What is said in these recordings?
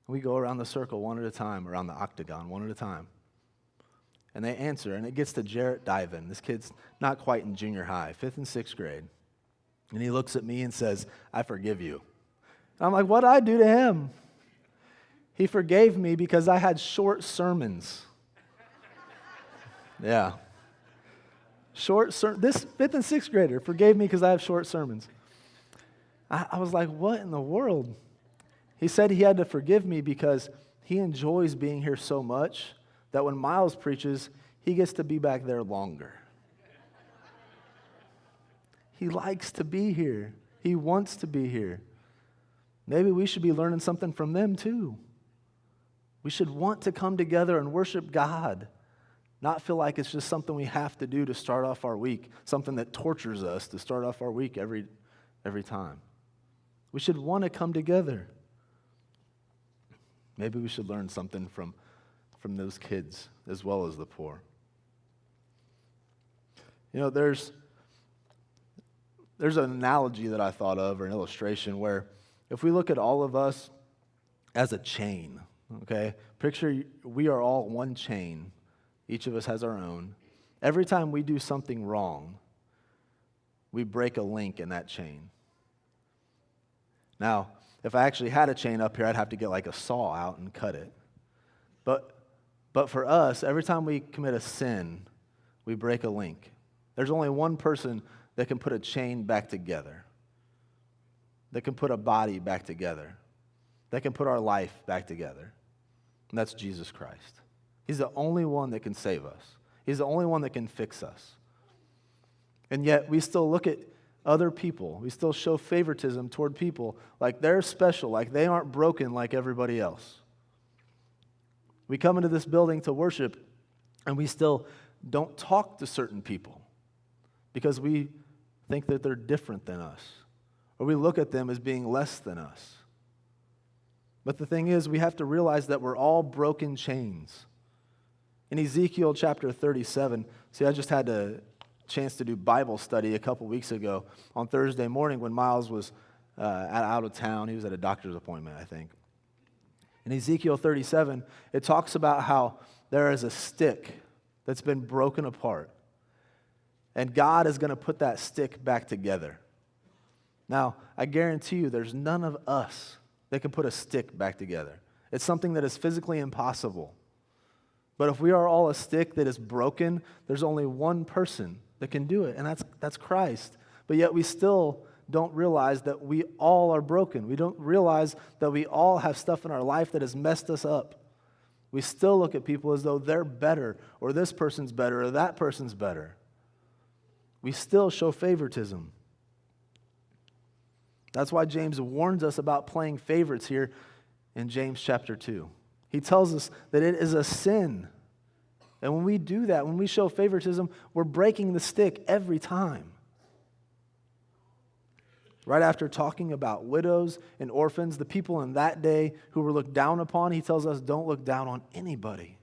We go around the circle one at a time, around the octagon one at a time. And they answer, and it gets to Jarrett Diven. This kid's not quite in junior high, 5th and 6th grade. And he looks at me and says, I forgive you. And I'm like, what'd I do to him? He forgave me because I had short sermons. Yeah. This 5th and 6th grader forgave me because I have short sermons. I was like, what in the world? He said he had to forgive me because he enjoys being here so much that when Miles preaches, he gets to be back there longer. He likes to be here. He wants to be here. Maybe we should be learning something from them too. We should want to come together and worship God, not feel like it's just something we have to do to start off our week, something that tortures us to start off our week every time. We should want to come together. Maybe we should learn something from those kids as well as the poor. You know, there's an analogy that I thought of, or an illustration, where if we look at all of us as a chain, okay? Picture we are all one chain. Each of us has our own. Every time we do something wrong, we break a link in that chain. Now, if I actually had a chain up here, I'd have to get like a saw out and cut it. But for us, every time we commit a sin, we break a link. There's only one person that can put a chain back together, that can put a body back together, that can put our life back together, and that's Jesus Christ. He's the only one that can save us. He's the only one that can fix us. And yet we still look at other people. We still show favoritism toward people like they're special, like they aren't broken like everybody else. We come into this building to worship, and we still don't talk to certain people because we think that they're different than us, or we look at them as being less than us. But the thing is, we have to realize that we're all broken chains. In Ezekiel chapter 37, see, I just had a chance to do Bible study a couple weeks ago on Thursday morning when Miles was out of town. He was at a doctor's appointment, I think. In Ezekiel 37, it talks about how there is a stick that's been broken apart, and God is going to put that stick back together. Now, I guarantee you there's none of us that can put a stick back together. It's something that is physically impossible. But if we are all a stick that is broken, there's only one person that can do it, and that's Christ. But yet we still don't realize that we all are broken. We don't realize that we all have stuff in our life that has messed us up. We still look at people as though they're better, or this person's better, or that person's better. We still show favoritism. That's why James warns us about playing favorites here in James chapter 2. He tells us that it is a sin. And when we do that, when we show favoritism, we're breaking the stick every time. Right after talking about widows and orphans, the people in that day who were looked down upon, he tells us don't look down on anybody.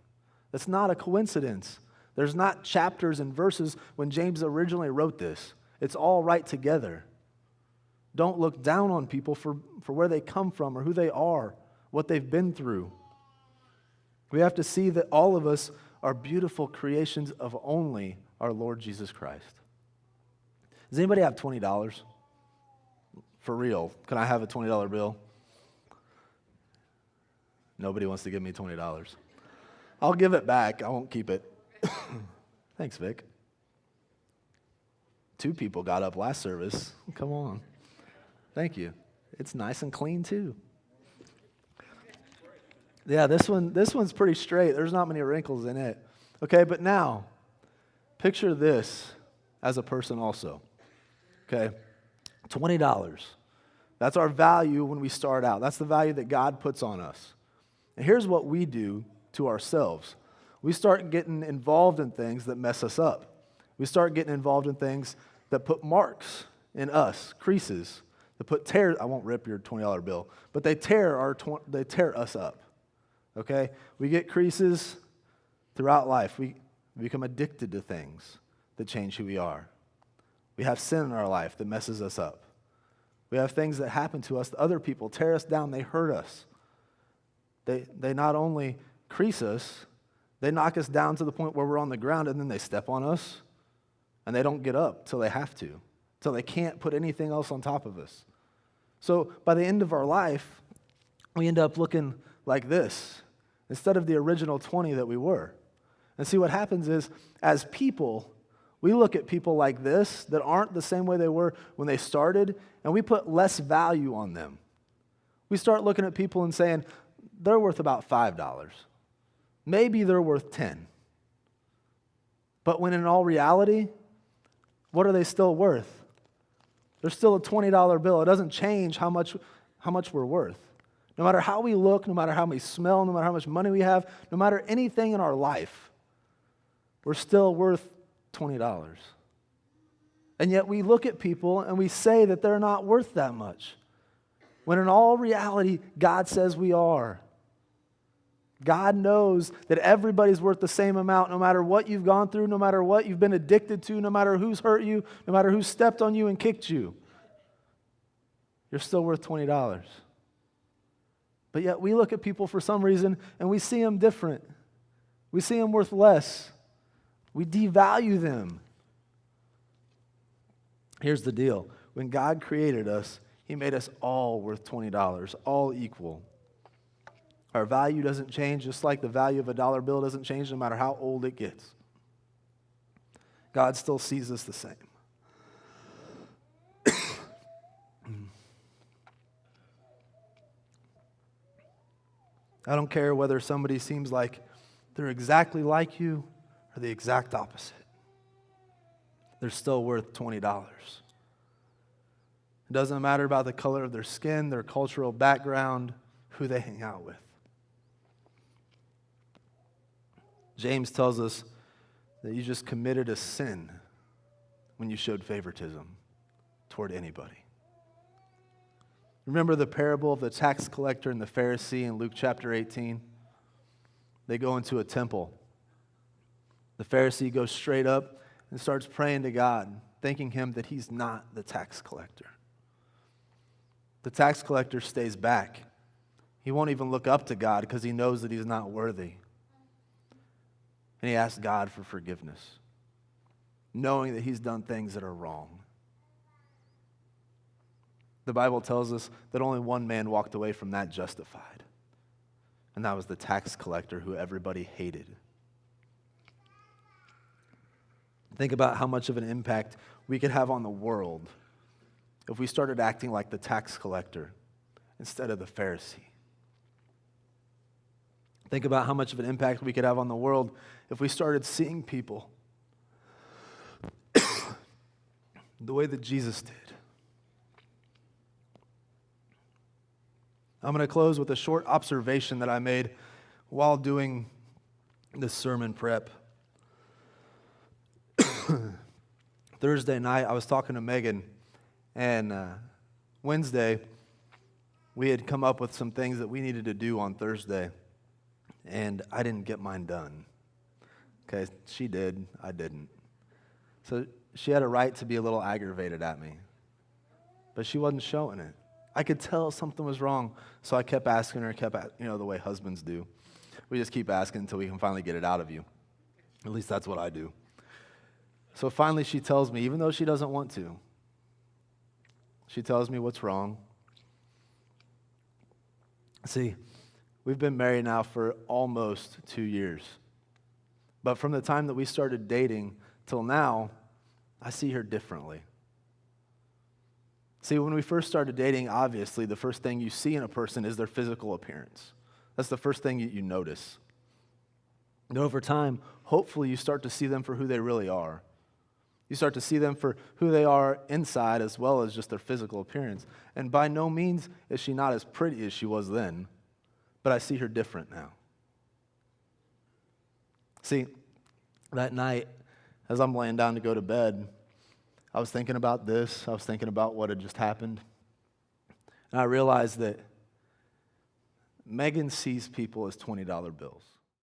That's not a coincidence. There's not chapters and verses when James originally wrote this. It's all right together. Don't look down on people for where they come from or who they are, what they've been through. We have to see that all of us are beautiful creations of only our Lord Jesus Christ. Does anybody have $20? For real, can I have a $20 bill? Nobody wants to give me $20. I'll give it back. I won't keep it. Thanks, Vic. 2 people got up last service. Come on. Thank you. It's nice and clean, too. Yeah, this one's pretty straight. There's not many wrinkles in it. Okay, but now, picture this as a person also. Okay? $20. That's our value when we start out. That's the value that God puts on us. And here's what we do to ourselves. We start getting involved in things that mess us up. We start getting involved in things that put marks in us, creases, that put tears. I won't rip your $20 bill, but they tear us up. Okay? We get creases throughout life. We become addicted to things that change who we are. We have sin in our life that messes us up. We have things that happen to us that other people tear us down. They hurt us. They not only crease us, they knock us down to the point where we're on the ground, and then they step on us, and they don't get up till they have to, till they can't put anything else on top of us. So by the end of our life, we end up looking like this instead of the original 20 that we were. And see, what happens is, as people, we look at people like this that aren't the same way they were when they started, and we put less value on them. We start looking at people and saying, they're worth about $5. Maybe they're worth 10. But when in all reality, what are they still worth? They're still a $20 bill. It doesn't change how much we're worth. No matter how we look, no matter how we smell, no matter how much money we have, no matter anything in our life, we're still worth $20. And yet we look at people and we say that they're not worth that much. When in all reality, God says we are. God knows that everybody's worth the same amount, no matter what you've gone through, no matter what you've been addicted to, no matter who's hurt you, no matter who stepped on you and kicked you. You're still worth $20. But yet we look at people for some reason and we see them different. We see them worth less. We devalue them. Here's the deal. When God created us, He made us all worth $20, all equal. Our value doesn't change, just like the value of a dollar bill doesn't change no matter how old it gets. God still sees us the same. I don't care whether somebody seems like they're exactly like you or the exact opposite. They're still worth $20. It doesn't matter about the color of their skin, their cultural background, who they hang out with. James tells us that you just committed a sin when you showed favoritism toward anybody. Remember the parable of the tax collector and the Pharisee in Luke chapter 18? They go into a temple. The Pharisee goes straight up and starts praying to God, thanking Him that he's not the tax collector. The tax collector stays back. He won't even look up to God because he knows that he's not worthy. And he asks God for forgiveness, knowing that he's done things that are wrong. The Bible tells us that only one man walked away from that justified, and that was the tax collector who everybody hated. Think about how much of an impact we could have on the world if we started acting like the tax collector instead of the Pharisee. Think about how much of an impact we could have on the world if we started seeing people the way that Jesus did. I'm going to close with a short observation that I made while doing this sermon prep. Thursday night, I was talking to Megan, and Wednesday, we had come up with some things that we needed to do on Thursday, and I didn't get mine done. Okay, she did, I didn't. So she had a right to be a little aggravated at me, but she wasn't showing it. I could tell something was wrong, so I kept asking her, the way husbands do. We just keep asking until we can finally get it out of you. At least that's what I do. So finally she tells me, even though she doesn't want to, she tells me what's wrong. See, we've been married now for almost 2 years. But from the time that we started dating till now, I see her differently. See, when we first started dating, obviously, the first thing you see in a person is their physical appearance. That's the first thing you notice. And over time, hopefully you start to see them for who they really are. You start to see them for who they are inside as well as just their physical appearance. And by no means is she not as pretty as she was then, but I see her different now. See, that night, as I'm laying down to go to bed, I was thinking about this. I was thinking about what had just happened. And I realized that Megan sees people as $20 bills.